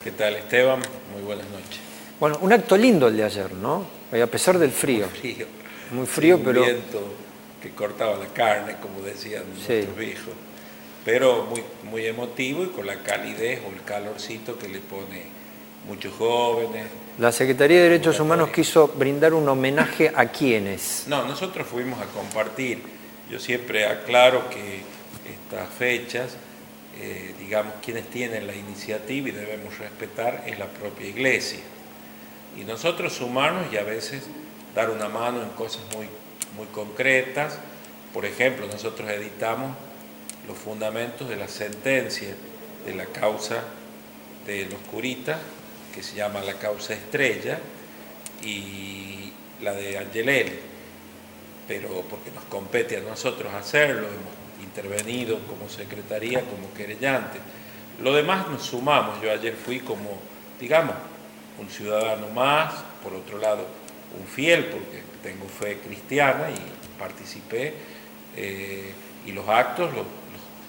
¿Qué tal, Esteban? Muy buenas noches. Bueno, un acto lindo el de ayer, ¿no? A pesar del frío. Muy frío, sí, pero... un viento que cortaba la carne, como decían Sí. nuestros viejos. Pero muy emotivo y con la calidez o el calorcito que le pone muchos jóvenes. La Secretaría de Derechos Humanos quiso brindar un homenaje a quienes. No, nosotros fuimos a compartir. Yo siempre aclaro que estas fechas, digamos, quienes tienen la iniciativa y debemos respetar es la propia Iglesia. Y nosotros sumarnos y a veces dar una mano en cosas muy concretas. Por ejemplo, nosotros editamos los fundamentos de la sentencia de la causa de los curitas, que se llama la causa Estrella, y la de Angelelli, pero porque nos compete a nosotros hacerlo, hemos intervenido como secretaría, como querellantes. Lo demás nos sumamos. Yo ayer fui como, digamos, un ciudadano más, por otro lado un fiel, porque tengo fe cristiana y participé, y los actos los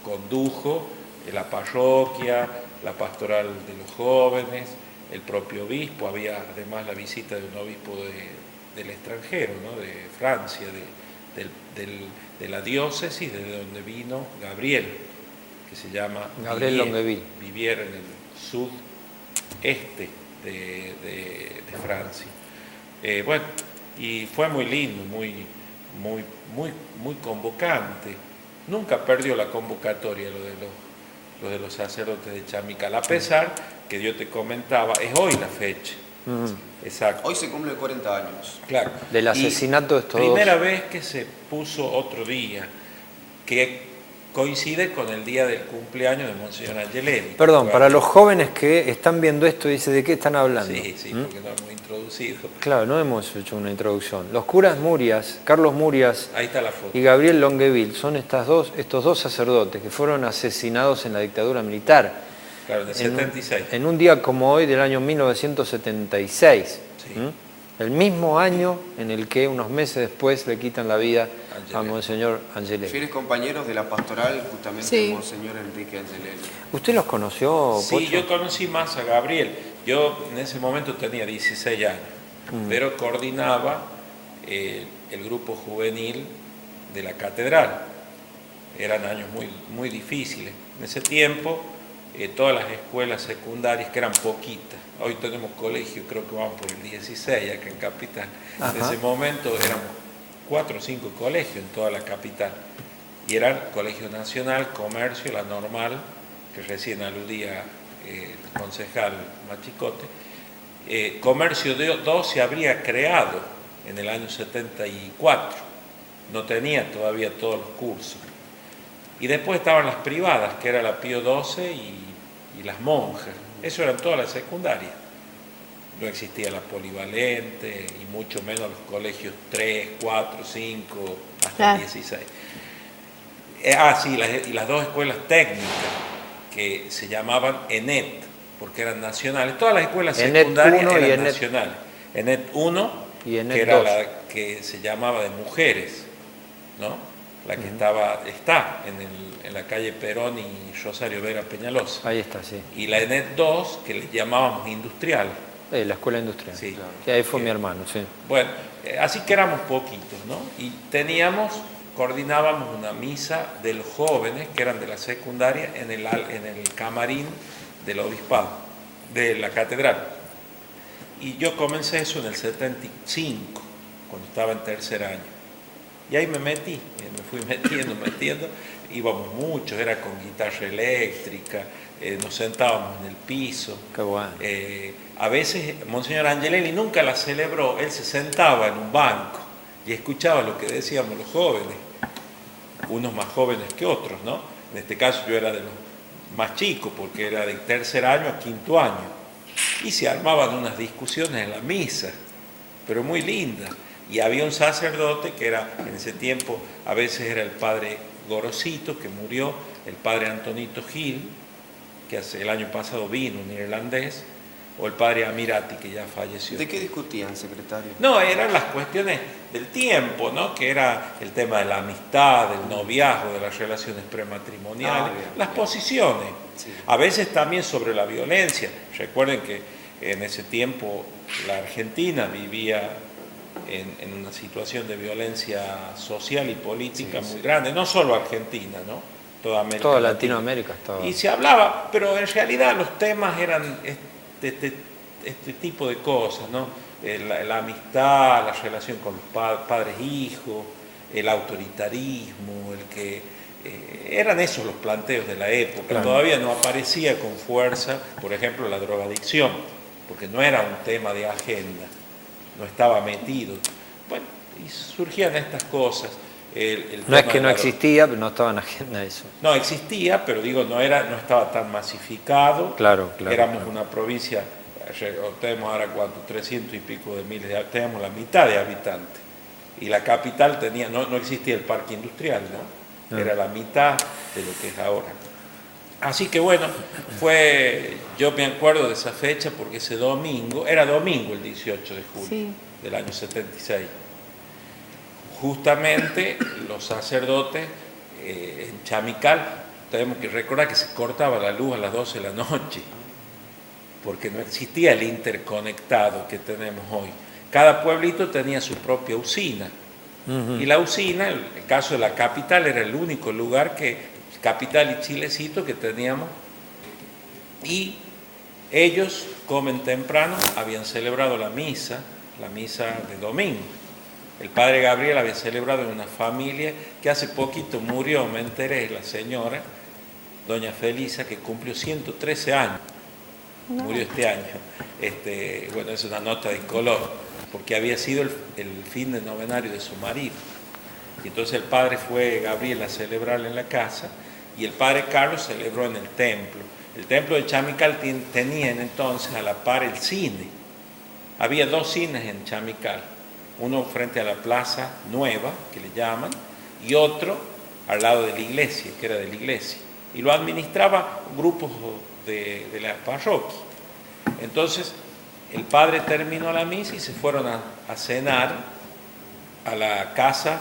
condujo la parroquia, la pastoral de los jóvenes, el propio obispo. Había además la visita de un obispo del extranjero, ¿no? De Francia, de la diócesis de donde vino Gabriel, que se llama Gabriel Longueville. Vivier, en el sudeste de Francia. Bueno, y fue muy lindo, muy convocante. Nunca perdió la convocatoria lo de los sacerdotes de Chamical, a pesar que yo te comentaba, es hoy la fecha. Exacto. Hoy se cumple 40 años. Claro. Del asesinato de estos Primera dos. vez que se puso otro día, que coincide con el día del cumpleaños de Monseñor Angelelli. Perdón, para los jóvenes que están viendo esto, dice, ¿de qué están hablando? Sí, porque no hemos introducido. Claro, no hemos hecho una introducción. Los curas Murias, Carlos Murias Ahí está la foto. y Gabriel Longueville son estos dos sacerdotes que fueron asesinados en la dictadura militar. Claro, en el 76. En un día como hoy del año 1976. Sí. El mismo año en el que unos meses después le quitan la vida a Monseñor Angelelli. Fieles compañeros de la pastoral, justamente, Sí. Monseñor Enrique Angelelli. ¿Usted los conoció, Sí, Pocho? yo conocí más a Gabriel. Yo en ese momento tenía 16 años, pero coordinaba el grupo juvenil de la catedral. Eran años muy difíciles. En ese tiempo, todas las escuelas secundarias, que eran poquitas, hoy tenemos colegios, creo que vamos por el 16 acá en Capital. Ajá. En ese momento éramos 4 o 5 colegios en toda la capital. Y eran Colegio Nacional, Comercio, la Normal, que recién aludía el concejal Machicote. Comercio 2 se habría creado en el año 74, no tenía todavía todos los cursos. Y después estaban las privadas, que era la Pío XII y las monjas. Eso eran todas las secundarias. No existía la polivalente y mucho menos los colegios 3, 4, 5, hasta Claro. 16. Sí, y las dos escuelas técnicas que se llamaban ENET, porque eran nacionales. Todas las escuelas ENET secundarias 1 y eran ENET. nacionales. ENET 1, Y ENET que era 2. la que se llamaba de mujeres, ¿no? La que está en la calle Perón y Rosario Vera Peñalosa. Ahí está, sí. Y la ENET 2, que le llamábamos industrial. La escuela industrial. Sí. Sí, ahí fue mi hermano, sí. Bueno, así que éramos poquitos, ¿no? Y coordinábamos una misa de los jóvenes que eran de la secundaria en el camarín del obispado, de la catedral. Y yo comencé eso en el 75, cuando estaba en tercer año. Y ahí me metí, me fui metiendo, íbamos muchos, era con guitarra eléctrica, nos sentábamos en el piso. Qué bueno. A veces Monseñor Angelelli nunca la celebró, él se sentaba en un banco y escuchaba lo que decíamos los jóvenes, unos más jóvenes que otros, ¿no? En este caso yo era de los más chicos, porque era de tercer año a quinto año, y se armaban unas discusiones en la misa, pero muy lindas. Y había un sacerdote que era, en ese tiempo, a veces era el padre Gorosito, que murió, el padre Antonito Gil, que el año pasado vino, un irlandés, o el padre Amirati, que ya falleció. ¿De qué discutían, secretario? No, eran las cuestiones del tiempo, ¿no? Que era el tema de la amistad, del noviazgo, de las relaciones prematrimoniales, las posiciones. Sí. A veces también sobre la violencia. Recuerden que en ese tiempo la Argentina vivía en una situación de violencia social y política muy grande, no solo Argentina, ¿no? Toda Latinoamérica estaba. Y se hablaba, pero en realidad los temas eran este tipo de cosas, ¿no? La amistad, la relación con los padres-hijos, el autoritarismo, eran esos los planteos de la época. Claro. Todavía no aparecía con fuerza, por ejemplo, la drogadicción, porque no era un tema de agenda, no estaba metido. Bueno, y surgían estas cosas. No es que no existía, pero no estaba en agenda eso. No, existía, pero digo, no estaba tan masificado. Claro. Éramos una provincia, tenemos ahora 300 y pico de miles, teníamos la mitad de habitantes. Y la capital no existía el parque industrial, ¿no? Era la mitad de lo que es ahora. Así que bueno, yo me acuerdo de esa fecha porque ese domingo, era domingo el 18 de julio del año 76. Justamente los sacerdotes en Chamical, tenemos que recordar que se cortaba la luz a las 12 de la noche, porque no existía el interconectado que tenemos hoy. Cada pueblito tenía su propia usina, y la usina, en el caso de la capital, era el único lugar capital y Chilecito que teníamos, y ellos comen temprano, habían celebrado la misa de domingo. El padre Gabriel había celebrado en una familia que hace poquito murió, me enteré, la señora, doña Felisa, que cumplió 113 años, murió este año. Bueno, es una nota de color, porque había sido el fin de novenario de su marido. Y entonces el padre fue Gabriel a celebrarle en la casa, y el padre Carlos celebró en el templo. El templo de Chamical tenía entonces a la par el cine. Había 2 cines en Chamical. Uno frente a la Plaza Nueva, que le llaman, y otro al lado de la iglesia, que era de la iglesia. Y lo administraba grupos de la parroquia. Entonces, el padre terminó la misa y se fueron a cenar a la casa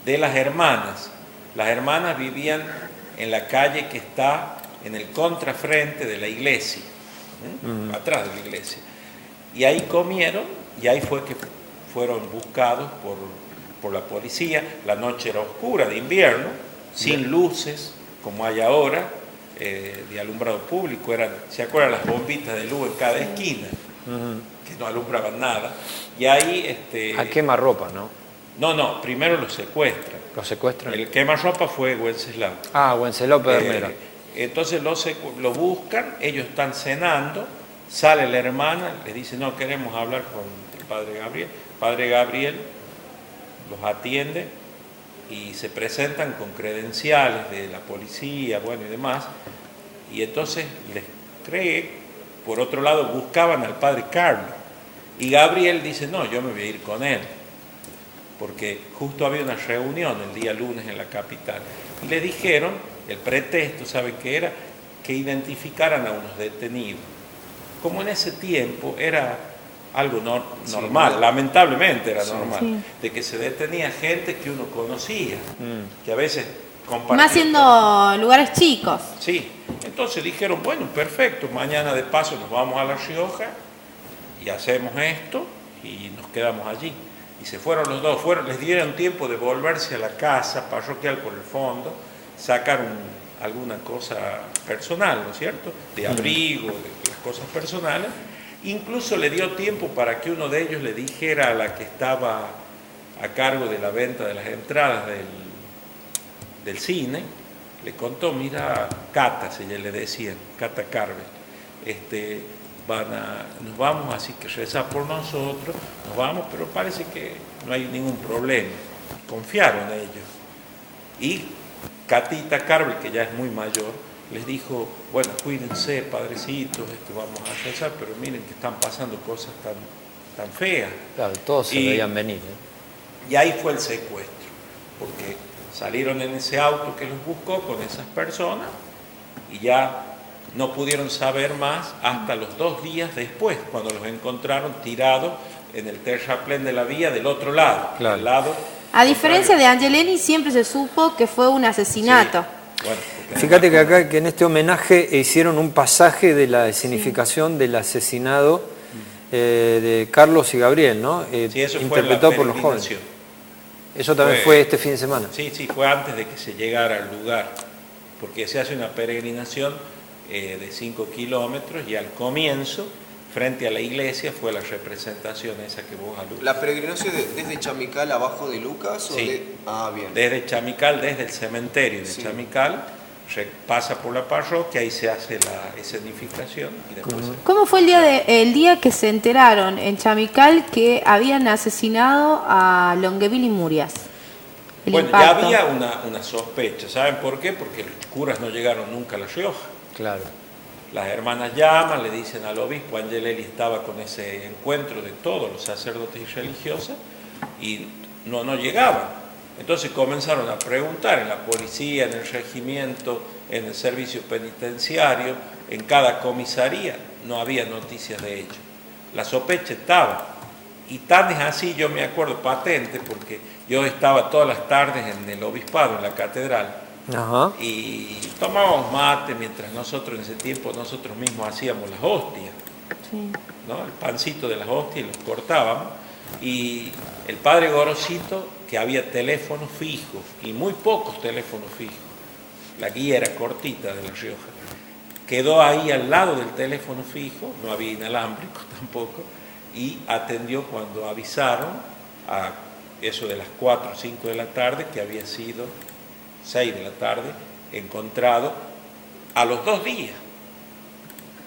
de las hermanas. Las hermanas vivían en la calle que está en el contrafrente de la iglesia, atrás de la iglesia. Y ahí comieron, y ahí fue que fueron buscados por la policía. La noche era oscura, de invierno, sin luces, como hay ahora, de alumbrado público. ¿Se acuerdan las bombitas de luz en cada esquina? Que no alumbraban nada. Y ahí... A quemarropa, ¿no? No, primero los secuestran. ¿Los secuestran? El quemarropa fue Wenceslao. Wenceslao Pedernera. Entonces lo buscan, ellos están cenando, sale la hermana, les dice, no, queremos hablar con el padre Gabriel. Padre Gabriel los atiende y se presentan con credenciales de la policía, y demás, y entonces les cree. Por otro lado, buscaban al padre Carlos, y Gabriel dice, no, yo me voy a ir con él, porque justo había una reunión el día lunes en la capital, y le dijeron, el pretexto, ¿saben qué era? Que identificaran a unos detenidos. Como en ese tiempo era algo normal, lamentablemente era normal, de que se detenía gente que uno conocía, que a veces compartía. Más siendo lugares chicos. Sí, entonces dijeron, bueno, perfecto, mañana de paso nos vamos a La Rioja y hacemos esto y nos quedamos allí. Y se fueron los dos, les dieron tiempo de volverse a la casa parroquial por el fondo, sacar alguna cosa personal, ¿no es cierto? De abrigo, de las cosas personales. Incluso le dio tiempo para que uno de ellos le dijera a la que estaba a cargo de la venta de las entradas del cine, le contó, mira, Cata, se le decían, Cata Carver, nos vamos, así que reza por nosotros, nos vamos, pero parece que no hay ningún problema. Confiaron ellos. Y Catita Carver, que ya es muy mayor, les dijo, bueno, cuídense, padrecitos, vamos a rezar, pero miren que están pasando cosas tan feas. Claro, todos se veían venir. Y ahí fue el secuestro, porque salieron en ese auto que los buscó con esas personas y ya no pudieron saber más hasta los 2 días después, cuando los encontraron tirados en el terraplén de la vía del otro lado, Claro. al lado A diferencia contrario. de Angelini, siempre se supo que fue un asesinato. Sí. Bueno, porque Fíjate que además, acá, que en este homenaje hicieron un pasaje de la escenificación del asesinado de Carlos y Gabriel, ¿no? sí, eso fue Interpretado la por los jóvenes. peregrinación. Eso también Fue- fue este fin de semana. Sí, fue antes de que se llegara al lugar, porque se hace una peregrinación de 5 kilómetros y al comienzo, frente a la iglesia, fue la representación esa que vos aludes. ¿La peregrinación desde Chamical abajo de Lucas? O Sí. Ah, bien. Desde Chamical, desde el cementerio de Sí. Chamical, pasa por la parroquia, ahí se hace la escenificación y después ¿Cómo fue el día que se enteraron en Chamical que habían asesinado a Longueville y Murias? El Bueno, impacto. ya había una sospecha, ¿saben por qué? Porque los curas no llegaron nunca a La Rioja. Claro. Las hermanas llaman, le dicen al obispo, Angelelli estaba con ese encuentro de todos los sacerdotes y religiosas y no llegaban. Entonces comenzaron a preguntar en la policía, en el regimiento, en el servicio penitenciario, en cada comisaría, no había noticias de ellos. La sospecha estaba. Y tan es así, yo me acuerdo patente, porque yo estaba todas las tardes en el obispado, en la catedral, Ajá. y tomábamos mate mientras nosotros en ese tiempo nosotros mismos hacíamos las hostias, Sí. ¿no? El pancito de las hostias y los cortábamos, y el padre Gorosito, que había teléfonos fijos y muy pocos teléfonos fijos, la guía era cortita de La Rioja, quedó ahí al lado del teléfono fijo, no había inalámbrico tampoco, y atendió cuando avisaron a eso de las 4 o 5 de la tarde, que había sido 6 de la tarde, encontrado a los 2 días.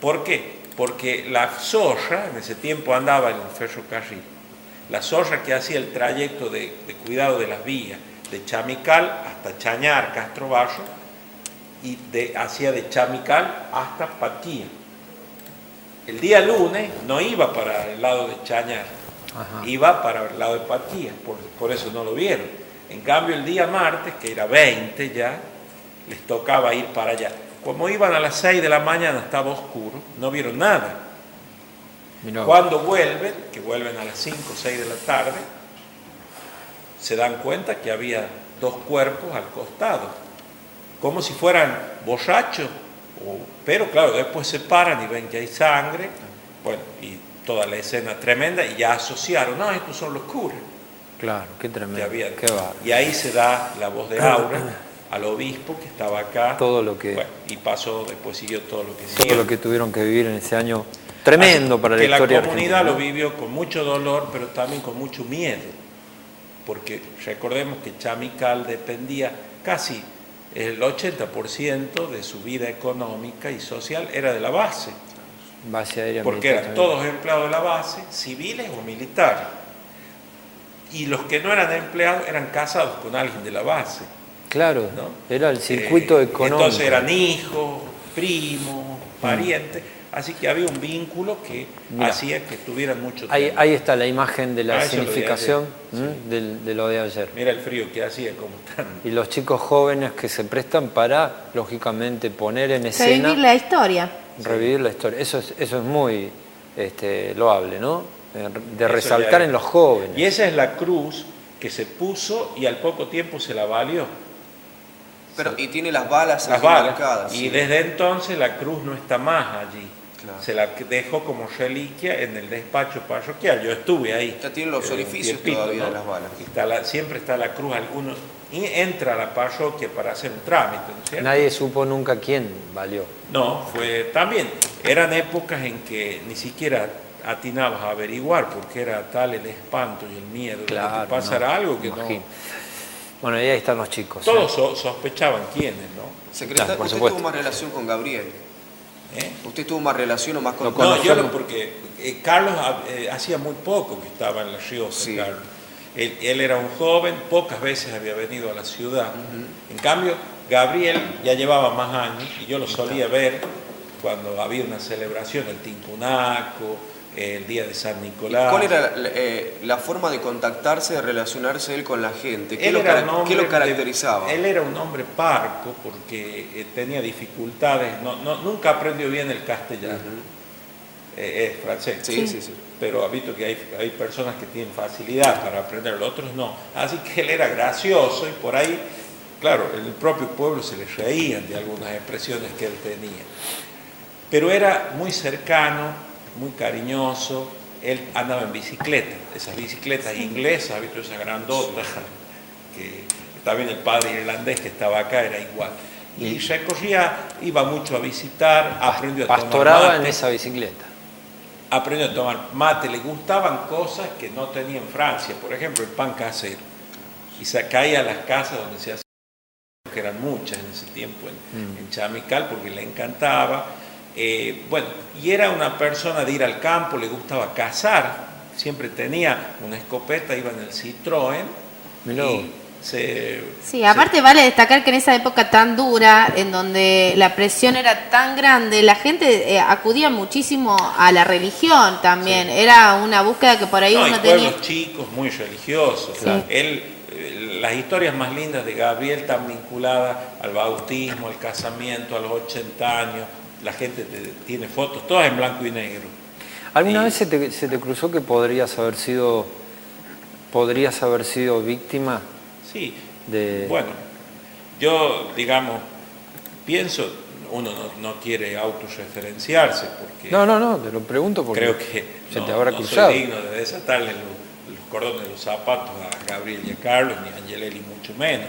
¿Por qué? Porque la zorra, en ese tiempo andaba en el ferrocarril, la zorra que hacía el trayecto de cuidado de las vías, de Chamical hasta Chañar, Castro Barro, y hacía de Chamical hasta Patía. El día lunes no iba para el lado de Chañar, Ajá. iba para el lado de Patía, por eso no lo vieron. En cambio, el día martes, que era 20 ya, les tocaba ir para allá. Como iban a las 6 de la mañana, estaba oscuro, no vieron nada. Mirá. Cuando vuelven, que vuelven a las 5 o 6 de la tarde, se dan cuenta que había 2 cuerpos al costado, como si fueran borrachos, pero claro, después se paran y ven que hay sangre, bueno, y toda la escena tremenda, y ya asociaron, no, estos son los curas. Claro, qué Que tremendo. había. Qué va. Y ahí se da la voz de Aura al obispo que estaba acá. Todo lo que- Bueno, y pasó, después siguió todo lo que Todo siguió. lo que tuvieron que vivir en ese año tremendo Así para la que historia la comunidad argentina, lo ¿no? vivió con mucho dolor, pero también con mucho miedo. Porque recordemos que Chamical dependía casi el 80% de su vida económica y social era de la base. Base aérea Porque militar eran también. todos empleados de la base, civiles o militares. Y los que no eran empleados eran casados con alguien de la base, Claro, ¿no? era el circuito económico. Entonces eran hijos, primos, parientes, así que había un vínculo que Mira, hacía que tuvieran mucho Ahí, tiempo. ahí está la imagen de la Ah, eso lo vi significación ayer, de lo de ayer. Mira el frío que hacía, como tan... Y los chicos jóvenes que se prestan para, lógicamente, poner en escena, Revivir la historia. revivir la historia. Eso es muy loable, ¿no? De Eso resaltar ya- en los jóvenes. Y esa es la cruz que se puso y al poco tiempo se la valió. Pero, y tiene las balas Las aquí balas. marcadas. Y sí. desde entonces la cruz no está más allí. Claro. Se la dejó como reliquia en el despacho parroquial. Yo estuve ahí. Ya tienen los orificios todavía de las balas. Siempre está la cruz. Alguno y entra a la parroquia para hacer un trámite, ¿no es cierto? Nadie supo nunca quién valió. No, fue también. Eran épocas en que ni siquiera atinabas a averiguar porque era tal el espanto y el miedo de que Claro, te pasara no, algo que imagino. no. Bueno, y ahí están los chicos. Todos sospechaban quiénes, ¿no? Secretario, Claro, por usted supuesto. tuvo más relación con Gabriel. ¿Eh? ¿Usted tuvo más relación o más Lo con No, yo no, conocemos. porque Carlos hacía muy poco que estaba en La Rioja, Sí. Carlos. Él era un joven, pocas veces había venido a la ciudad. En cambio, Gabriel ya llevaba más años y yo lo solía ver cuando había una celebración, el Tincunaco, el día de San Nicolás. ¿Cuál era la forma de contactarse, de relacionarse él con la gente? ¿Qué Él lo, era un hombre qué lo caracterizaba? él era un hombre parco porque tenía dificultades, nunca aprendió bien el castellano. Es francés, Sí. pero ha visto que hay personas que tienen facilidad para aprenderlo, otros no. Así que él era gracioso y por ahí, claro, en el propio pueblo se le reían de algunas expresiones que él tenía. Pero era muy cercano, muy cariñoso. Él andaba en bicicleta, esas bicicletas inglesas, ha visto esa grandota, que también el padre irlandés que estaba acá era igual. Y recorría, iba mucho a visitar, aprendió a tomar Pastoraba mate. en esa bicicleta. Aprendió a tomar mate, le gustaban cosas que no tenía en Francia, por ejemplo el pan casero. Y se caía a las casas donde se hacía, que eran muchas en ese tiempo en Chamical, porque le encantaba. Bueno, y era una persona de ir al campo, le gustaba cazar, siempre tenía una escopeta, iba en el Citroën. Sí, aparte vale destacar que en esa época tan dura, en donde la presión era tan grande, la gente acudía muchísimo a la religión también. Sí. Era una búsqueda que por ahí uno tenía. Pueblos chicos, muy religiosos. Sí. Las historias más lindas de Gabriel están vinculadas al bautismo, al casamiento, a los 80 años. La gente tiene fotos, todas en blanco y negro. ¿Alguna vez se te cruzó que podrías haber sido víctima? Sí, bueno, yo, digamos, pienso, uno no quiere autorreferenciarse porque... No, te lo pregunto porque creo que te habrá cruzado. Soy digno de desatarle los cordones de los zapatos a Gabriel y a Carlos, ni a Angelelli mucho menos.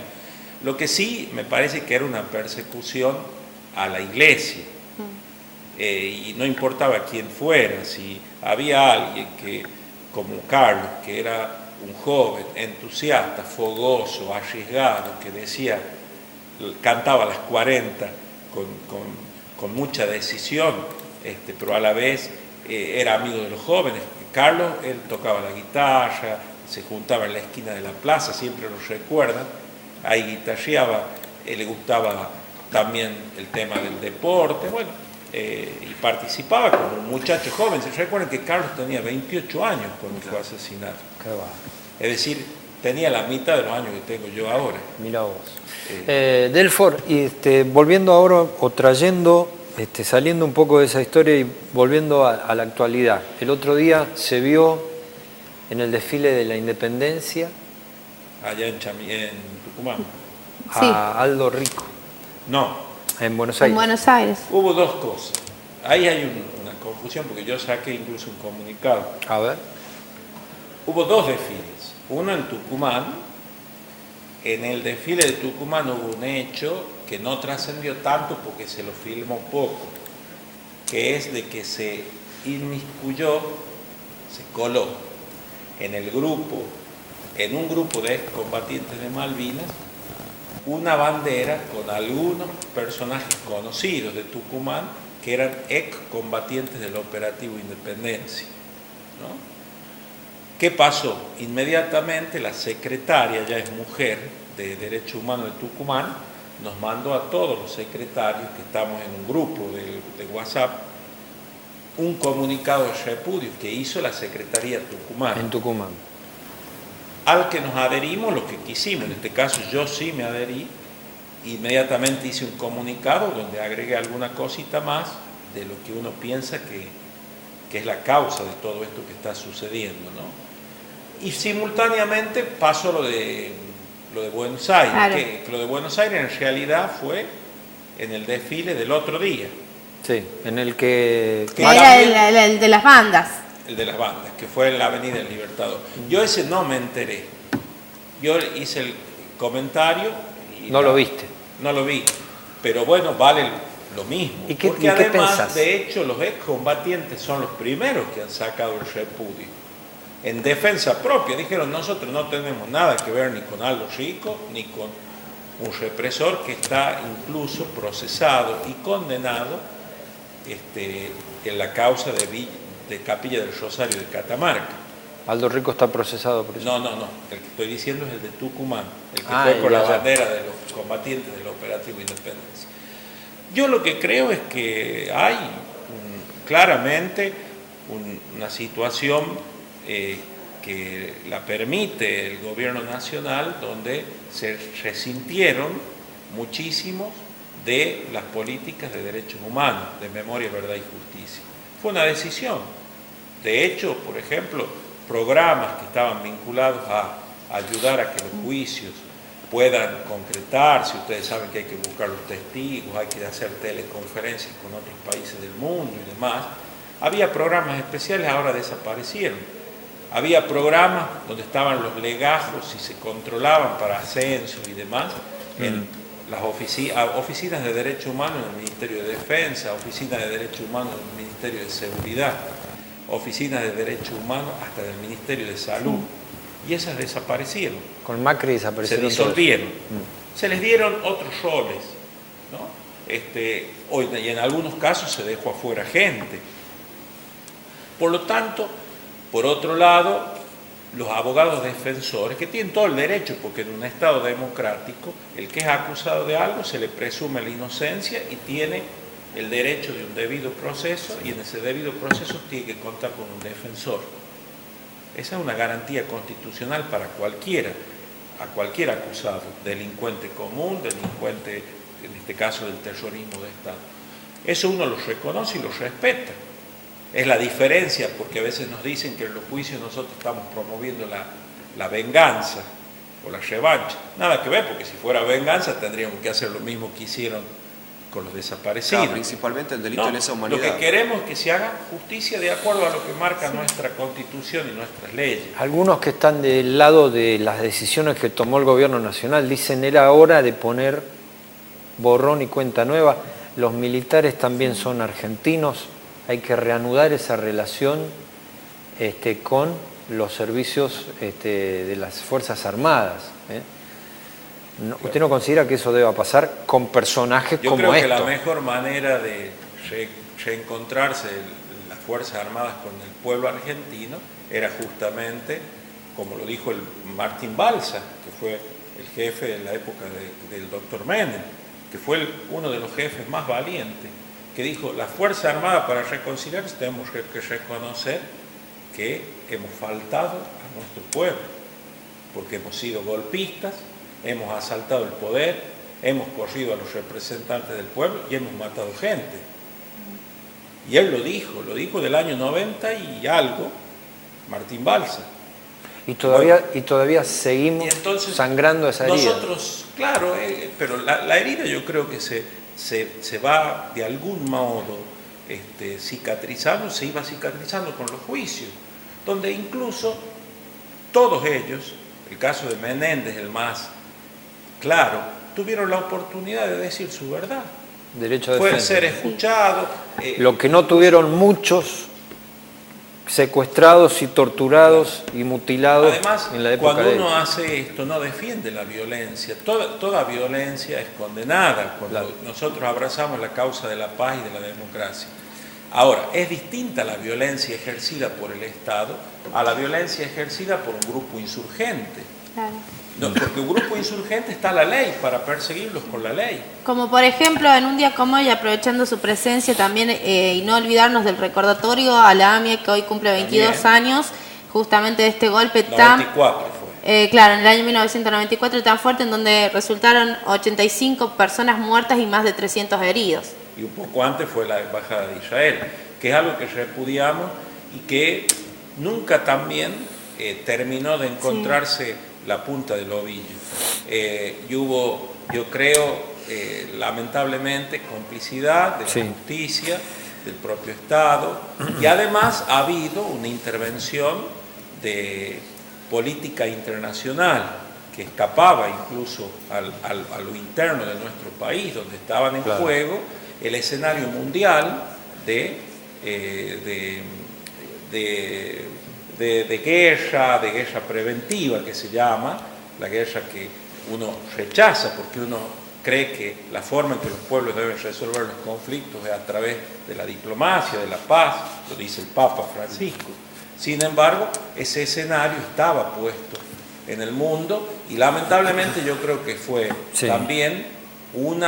Lo que sí me parece que era una persecución a la iglesia, y no importaba quién fuera, si había alguien que, como Carlos, que era un joven entusiasta, fogoso, arriesgado, que decía, cantaba a las 40 con mucha decisión, pero a la vez era amigo de los jóvenes. Carlos, él tocaba la guitarra, se juntaba en la esquina de la plaza, siempre lo recuerdan, ahí guitarreaba, le gustaba también el tema del deporte, bueno, y participaba como un muchacho joven. Se recuerdan que Carlos tenía 28 años cuando fue asesinado. Qué va. Es decir, tenía la mitad de los años que tengo yo ahora. Mira vos. Delfor, y volviendo ahora o trayendo, saliendo un poco de esa historia y volviendo a la actualidad. El otro día se vio en el desfile de la Independencia. Allá en Tucumán. A Sí. Aldo Rico. No. En Buenos Aires. En Buenos Aires. Hubo dos cosas. Ahí hay una confusión porque yo saqué incluso un comunicado. A ver. Hubo dos desfiles. Uno en Tucumán. En el desfile de Tucumán hubo un hecho que no trascendió tanto porque se lo filmó poco, que es de que se inmiscuyó, se coló en un grupo de excombatientes de Malvinas, una bandera con algunos personajes conocidos de Tucumán que eran excombatientes del Operativo Independencia, ¿no? ¿Qué pasó? Inmediatamente la secretaria, ya es mujer, de Derechos Humanos de Tucumán, nos mandó a todos los secretarios que estamos en un grupo de WhatsApp un comunicado de repudio que hizo la Secretaría Tucumana. En Tucumán. Al que nos adherimos los que quisimos. En este caso yo sí me adherí. Inmediatamente hice un comunicado donde agregué alguna cosita más de lo que uno piensa que es la causa de todo esto que está sucediendo, ¿no? Y simultáneamente pasó lo de Buenos Aires, claro. que lo de Buenos Aires en realidad fue en el desfile del otro día. Sí, en el que Era el de las bandas. El de las bandas, que fue en la Avenida del Libertador. Yo ese no me enteré. Yo hice el comentario y no lo viste. No lo vi, pero bueno, vale lo mismo. ¿Y qué, porque ¿y qué además, pensás? de hecho, los excombatientes son los primeros que han sacado el repudio. En defensa propia, dijeron, nosotros no tenemos nada que ver ni con Aldo Rico, ni con un represor que está incluso procesado y condenado en la causa de Capilla del Rosario de Catamarca. Aldo Rico está procesado por eso. No, el que estoy diciendo es el de Tucumán, el que fue por la bandera de los combatientes del Operativo Independencia. Yo lo que creo es que hay claramente una situación que la permite el gobierno nacional, donde se resintieron muchísimos de las políticas de derechos humanos, de memoria, verdad y justicia. Fue una decisión. De hecho, por ejemplo, programas que estaban vinculados a ayudar a que los juicios puedan concretarse, ustedes saben que hay que buscar los testigos, hay que hacer teleconferencias con otros países del mundo y demás. Había programas especiales, ahora desaparecieron. Había programas donde estaban los legajos y se controlaban para ascensos y demás en las oficinas de derechos humanos en el Ministerio de Defensa, oficinas de derechos humanos en el Ministerio de Seguridad, oficinas de derechos humanos hasta del Ministerio de Salud. Y esas desaparecieron. Con Macri desaparecieron. Se disolvieron. Se les dieron otros roles, ¿no? Y en algunos casos se dejó afuera gente. Por lo tanto, por otro lado, los abogados defensores, que tienen todo el derecho, porque en un Estado democrático, el que es acusado de algo se le presume la inocencia y tiene el derecho de un debido proceso, y en ese debido proceso tiene que contar con un defensor. Esa es una garantía constitucional para cualquiera, a cualquier acusado, delincuente común, delincuente, en este caso del terrorismo de Estado. Eso uno lo reconoce y lo respeta. Es la diferencia, porque a veces nos dicen que en los juicios nosotros estamos promoviendo la venganza o la revancha. Nada que ver, porque si fuera venganza tendríamos que hacer lo mismo que hicieron con los desaparecidos. Claro, principalmente el delito de lesa humanidad. Lo que queremos es que se haga justicia de acuerdo a lo que marca nuestra Constitución y nuestras leyes. Algunos que están del lado de las decisiones que tomó el gobierno nacional dicen era hora de poner borrón y cuenta nueva. Los militares también son argentinos. Hay que reanudar esa relación con los servicios de las Fuerzas Armadas. ¿Usted no considera que eso deba pasar con personajes como Yo creo esto? que la mejor manera de reencontrarse las Fuerzas Armadas con el pueblo argentino era justamente, como lo dijo el Martín Balsa, que fue el jefe de la época del doctor Menem, que fue uno de los jefes más valientes, que dijo: las Fuerzas Armadas, para reconciliarse tenemos que reconocer que hemos faltado a nuestro pueblo, porque hemos sido golpistas, hemos asaltado el poder, hemos corrido a los representantes del pueblo y hemos matado gente. Y él lo dijo del año 90 y algo, Martín Balsa. Y todavía seguimos sangrando esa herida. Nosotros, claro, pero la herida yo creo que se va de algún modo cicatrizando, se iba cicatrizando con los juicios, donde incluso todos ellos, el caso de Menéndez, el más claro, tuvieron la oportunidad de decir su verdad. Derecho de Fue defensa. ser escuchado. Lo que no tuvieron muchos secuestrados y torturados y mutilados. Además, en la época cuando de uno hace esto, no defiende la violencia. Toda violencia es condenada cuando nosotros abrazamos la causa de la paz y de la democracia. Ahora, es distinta la violencia ejercida por el Estado a la violencia ejercida por un grupo insurgente. Claro. No, porque un grupo insurgente está la ley para perseguirlos con la ley. Como por ejemplo, en un día como hoy, aprovechando su presencia también, y no olvidarnos del recordatorio a la AMIA, que hoy cumple 22 años, justamente de este golpe 94 fue. Claro, en el año 1994, tan fuerte, en donde resultaron 85 personas muertas y más de 300 heridos. Y un poco antes fue la embajada de Israel, que es algo que repudiamos y que nunca también terminó de encontrarse la punta del ovillo. Y hubo, yo creo, lamentablemente, complicidad de la justicia, del propio Estado, y además ha habido una intervención de política internacional que escapaba incluso a lo interno de nuestro país, donde estaban en juego el escenario mundial de guerra preventiva, que se llama, la guerra que uno rechaza porque uno cree que la forma en que los pueblos deben resolver los conflictos es a través de la diplomacia, de la paz, lo dice el Papa Francisco. Sin embargo, ese escenario estaba puesto en el mundo y lamentablemente yo creo que fue también un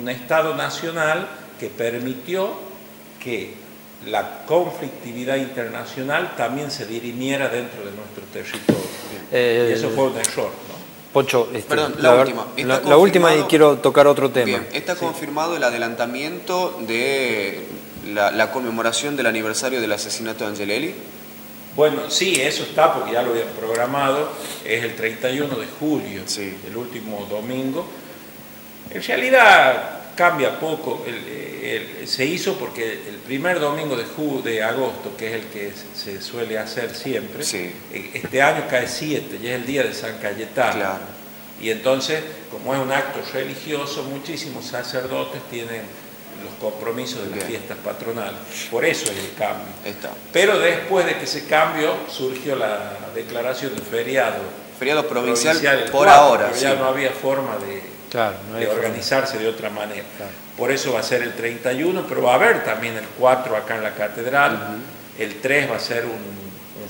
Estado nacional que permitió que la conflictividad internacional también se dirimiera dentro de nuestro territorio. Y eso fue un error, ¿no? Pocho, Perdón, la última y quiero tocar otro tema. Bien, ¿está confirmado el adelantamiento de la conmemoración del aniversario del asesinato de Angelelli? Bueno, sí, eso está porque ya lo habían programado, es el 31 de julio, sí, el último domingo. En realidad cambia poco, se hizo porque el primer domingo de agosto, que es el que se suele hacer siempre, sí, este año cae 7, y es el día de San Cayetano. Claro. Y entonces, como es un acto religioso, muchísimos sacerdotes tienen los compromisos de las fiestas patronales. Por eso es el cambio. Pero después de que se cambió, surgió la declaración de feriado provincial por 4, ahora. Ya no había forma de organizarse de otra manera. Claro. Por eso va a ser el 31, pero va a haber también el 4 acá en la catedral. El 3 va a ser un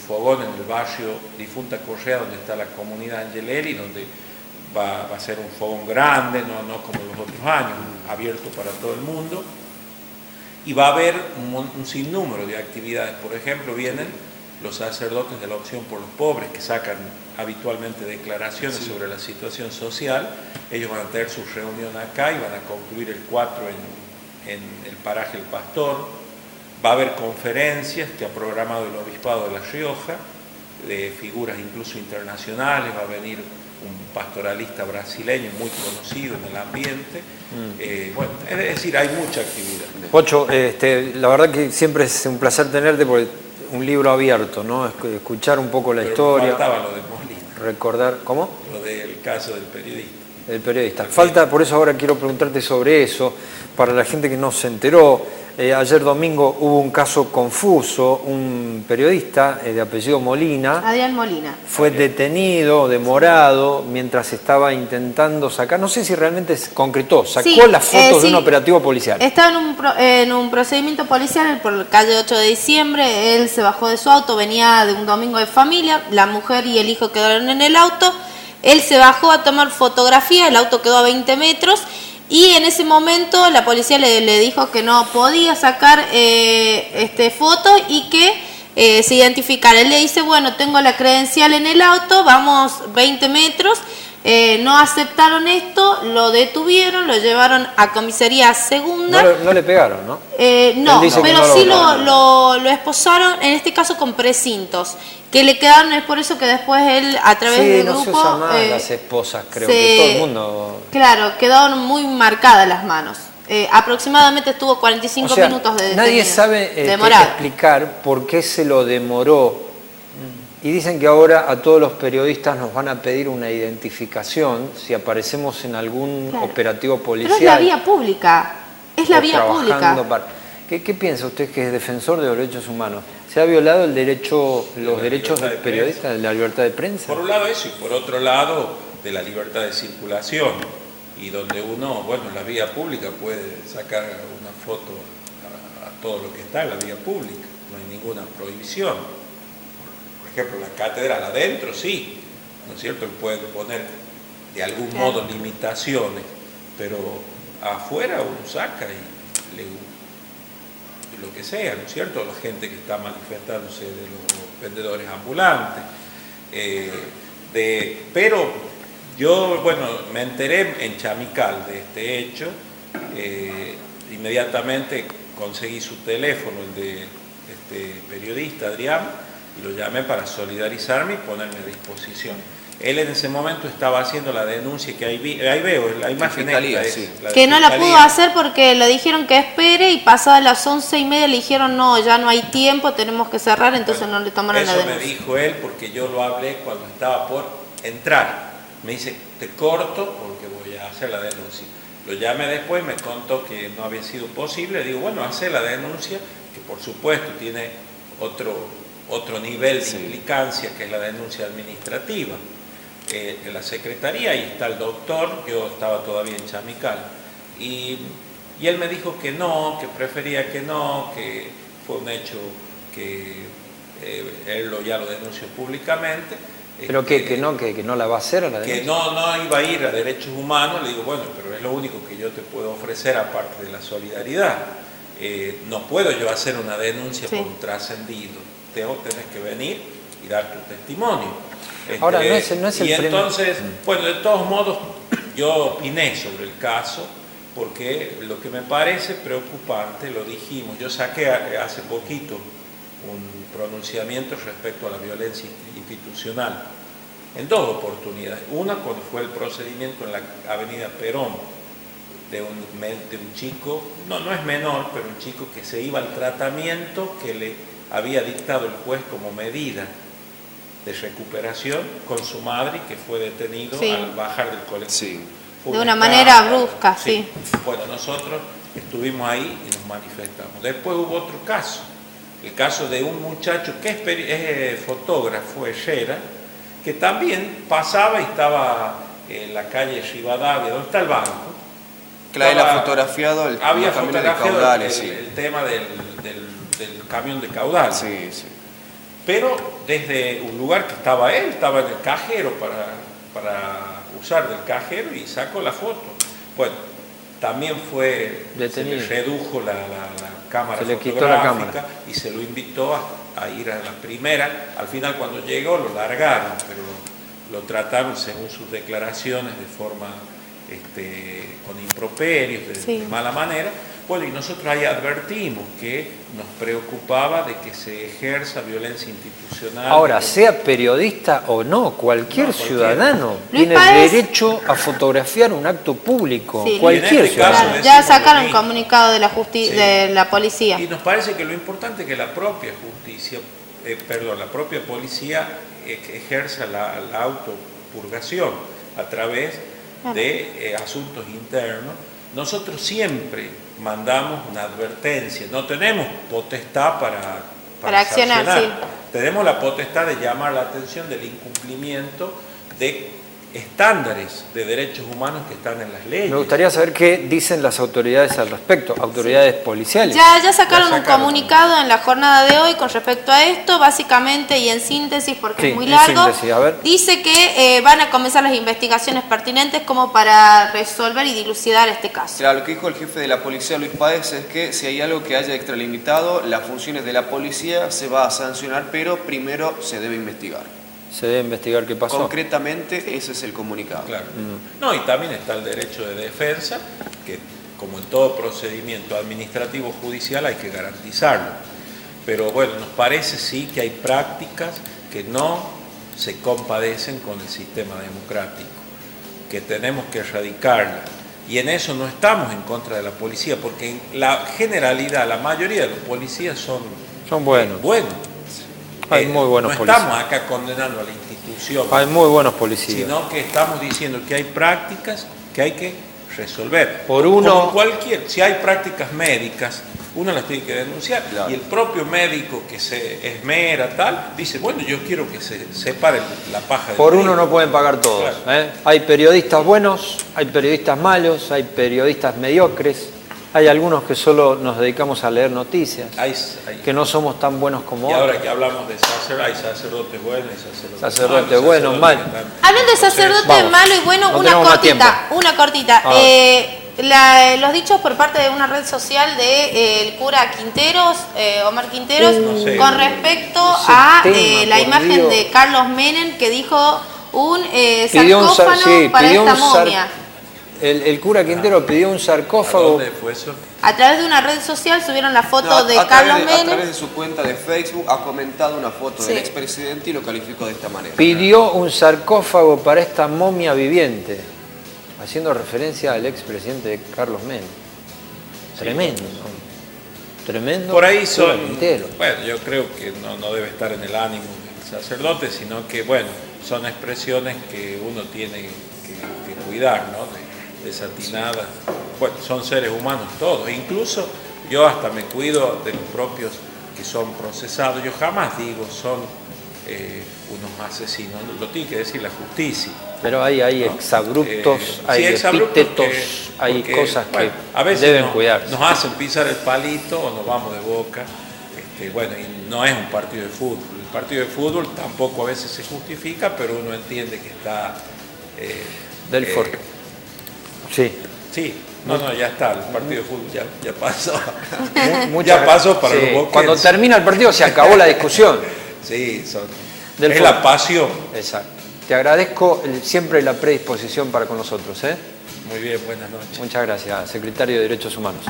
fogón en el barrio Difunta Correa, donde está la comunidad Angelelli, donde va a ser un fogón grande, no como los otros años, abierto para todo el mundo. Y va a haber un sinnúmero de actividades. Por ejemplo, vienen los sacerdotes de la Opción por los Pobres, que sacan habitualmente declaraciones sobre la situación social. Ellos van a tener su reunión acá y van a concluir el 4 en el paraje El Pastor. Va a haber conferencias que ha programado el Obispado de La Rioja, de figuras incluso internacionales. Va a venir un pastoralista brasileño muy conocido en el ambiente. Bueno, es decir, hay mucha actividad. Pocho, la verdad que siempre es un placer tenerte porque un libro abierto, ¿no? Escuchar un poco la historia. Faltaba lo de Molina. Recordar, ¿cómo? Lo del caso del periodista. El periodista. Falta, por eso ahora quiero preguntarte sobre eso, para la gente que no se enteró. Ayer domingo hubo un caso confuso, un periodista de apellido Molina. Adrián Molina. Fue detenido, demorado, mientras estaba intentando sacar, no sé si realmente se concretó, sacó las fotos de un operativo policial. Estaba en un procedimiento policial por la calle 8 de diciembre, él se bajó de su auto, venía de un domingo de familia, la mujer y el hijo quedaron en el auto, él se bajó a tomar fotografía, el auto quedó a 20 metros, y en ese momento la policía le dijo que no podía sacar fotos y que se identificara. Él le dice, bueno, tengo la credencial en el auto, vamos 20 metros. No aceptaron esto, lo detuvieron, lo llevaron a comisaría segunda. No le pegaron, ¿no? No, pero sí lo esposaron, en este caso con precintos, que le quedaron, es por eso que después él, a través del grupo... Sí, no se usa más las esposas, creo que todo el mundo... Claro, quedaron muy marcadas las manos. Aproximadamente estuvo 45 minutos de nadie sabe explicar por qué se lo demoró. Y dicen que ahora a todos los periodistas nos van a pedir una identificación si aparecemos en algún operativo policial. Pero es la vía pública, es la vía pública. ¿Qué piensa usted, que es defensor de los derechos humanos? ¿Se ha violado los derechos del periodista, de la libertad de prensa? Por un lado eso, y por otro lado de la libertad de circulación, y donde uno, bueno, en la vía pública puede sacar una foto a todo lo que está en la vía pública, no hay ninguna prohibición. Por ejemplo, la catedral adentro sí, ¿no es cierto? Él puede poner de algún modo limitaciones, pero afuera uno saca y lo que sea, ¿no es cierto? La gente que está manifestándose, de los vendedores ambulantes. Pero yo, bueno, me enteré en Chamical de este hecho, inmediatamente conseguí su teléfono, el de este periodista Adrián, y lo llamé para solidarizarme y ponerme a disposición. Él en ese momento estaba haciendo la denuncia que ahí veo, la imagen que no la pudo hacer porque le dijeron que espere y pasadas las 11:30 le dijeron no, ya no hay tiempo, tenemos que cerrar, entonces no le tomaron la denuncia. Eso me dijo él porque yo lo hablé cuando estaba por entrar. Me dice, te corto porque voy a hacer la denuncia. Lo llamé después, me contó que no había sido posible. Digo, bueno, hace la denuncia, que por supuesto tiene otro nivel de implicancia, que es la denuncia administrativa. En la secretaría, ahí está el doctor, yo estaba todavía en Chamical, y él me dijo que no, que prefería que no, que fue un hecho que él ya lo denunció públicamente. ¿Pero que no la va a hacer a la denuncia? Que no iba a ir a derechos humanos. Le digo, bueno, pero es lo único que yo te puedo ofrecer aparte de la solidaridad. no puedo yo hacer una denuncia Sí. por un trascendido, tenés que venir y dar tu testimonio. Ahora, no es el y primer- entonces, bueno, de todos modos, yo opiné sobre el caso, porque lo que me parece preocupante, lo dijimos, yo saqué hace poquito un pronunciamiento respecto a la violencia institucional, en dos oportunidades. Una, cuando fue el procedimiento en la avenida Perón, de un chico, no es menor, pero un chico que se iba al tratamiento que le había dictado el juez como medida de recuperación con su madre, que fue detenido Sí. al bajar del colectivo. Sí. Fue De una escándalo. manera brusca, sí. Bueno, nosotros estuvimos ahí y nos manifestamos. Después hubo otro caso, el caso de un muchacho que es fotógrafo, Herrera, que también pasaba y estaba en la calle Rivadavia, donde está el banco. Claro, él ha fotografiado había los camiones de fotografiado caudales, sí. el tema del camión de caudal. Sí, sí. Pero desde un lugar que estaba él, estaba en el cajero para usar del cajero y sacó la foto. Bueno, también detenido. se le redujo la cámara Se le quitó la fotográfica cámara. y se lo invitó a ir a la primera. Al final, cuando llegó, lo largaron, pero lo trataron, según sus declaraciones, de forma con improperios, de Sí. mala manera. Bueno, y nosotros ahí advertimos que nos preocupaba de que se ejerza violencia institucional. Ahora, sea periodista o no, cualquier No, cualquiera. ciudadano Luis tiene Páez- derecho a fotografiar un acto público. Sí, cualquier en este caso ciudadano. es- Ya decimos sacaron lo un mismo. comunicado de Sí. de la policía. Y nos parece que lo importante es que la propia justicia, la propia policía ejerza la autopurgación a través de asuntos internos. Nosotros siempre mandamos una advertencia, no tenemos potestad para accionar, sancionar. sí. Tenemos la potestad de llamar la atención del incumplimiento de estándares de derechos humanos que están en las leyes. Me gustaría saber qué dicen las autoridades al respecto, autoridades policiales. Ya sacaron un sacaron. comunicado en la jornada de hoy con respecto a esto, básicamente y en síntesis, porque Sí, es muy en largo. síntesis, a ver. Dice que van a comenzar las investigaciones pertinentes como para resolver y dilucidar este caso. Claro, lo que dijo el jefe de la policía, Luis Páez, es que si hay algo que haya extralimitado las funciones de la policía, se va a sancionar, pero primero se debe investigar. Se debe investigar qué pasó. Concretamente, ese es el comunicado. Claro. No, y también está el derecho de defensa, que como en todo procedimiento administrativo judicial hay que garantizarlo. Pero bueno, nos parece sí que hay prácticas que no se compadecen con el sistema democrático, que tenemos que erradicarlas. Y en eso no estamos en contra de la policía, porque en la generalidad, la mayoría de los policías son buenos. buenos. Hay muy buenos no policías. estamos acá condenando a la institución, Hay muy buenos policías. sino que estamos diciendo que hay prácticas que hay que resolver. Por uno- Como si hay prácticas médicas, uno las tiene que denunciar. Claro. Y el propio médico que se esmera, dice, bueno, yo quiero que se separe la paja del Por trigo. uno no pueden pagar todos. Claro. Hay periodistas buenos, hay periodistas malos, hay periodistas mediocres, hay algunos que solo nos dedicamos a leer noticias, Hay- que no somos tan buenos como y otros. ahora que hablamos de sacerdotes, hay sacerdotes buenos y Sacerdotes buenos, malos. Hablando de sacerdote Vamos. malo y bueno, No una tenemos más tiempo. cortita. A ver. Los dichos por parte de una red social de el cura Quinteros, Omar Quinteros, No sé. con respecto Ese a tema, la por imagen Dios. de Carlos Menem, que dijo un Pidió un sarcófago para pidió esta un sar- momia. El cura Quintero pidió un ¿A sarcófago. dónde fue eso? A través de una red social subieron la foto No, de a Carlos través de Menem. su cuenta de Facebook ha comentado una foto Sí. del expresidente y lo calificó de esta manera. Pidió un sarcófago para esta momia viviente, haciendo referencia al expresidente Carlos Menem. Tremendo, ¿no? Tremendo. Por ahí cura son, Quintero. bueno, yo creo que no debe estar en el ánimo del sacerdote, sino que, bueno, son expresiones que uno tiene que cuidar, ¿no? Desatinadas. Bueno, son seres humanos todos, incluso yo hasta me cuido de los propios que son procesados, yo jamás digo son unos asesinos, lo tiene que decir la justicia. Pero hay ¿no? exabruptos, hay sí, exabruptos epítetos, hay porque, cosas bueno, que a veces deben cuidarse. nos hacen pisar el palito o nos vamos de boca. Bueno, y no es un partido de fútbol. El partido de fútbol tampoco a veces se justifica, pero uno entiende que está... Delfort. Sí. Sí, No, ya está, el partido de fútbol ya pasó. Ya pasó para sí, los boquenses. Cuando termina el partido se acabó la discusión. Sí, Del es fútbol. la pasión. Exacto. Te agradezco siempre la predisposición para con nosotros. Muy bien, buenas noches. Muchas gracias, secretario de Derechos Humanos.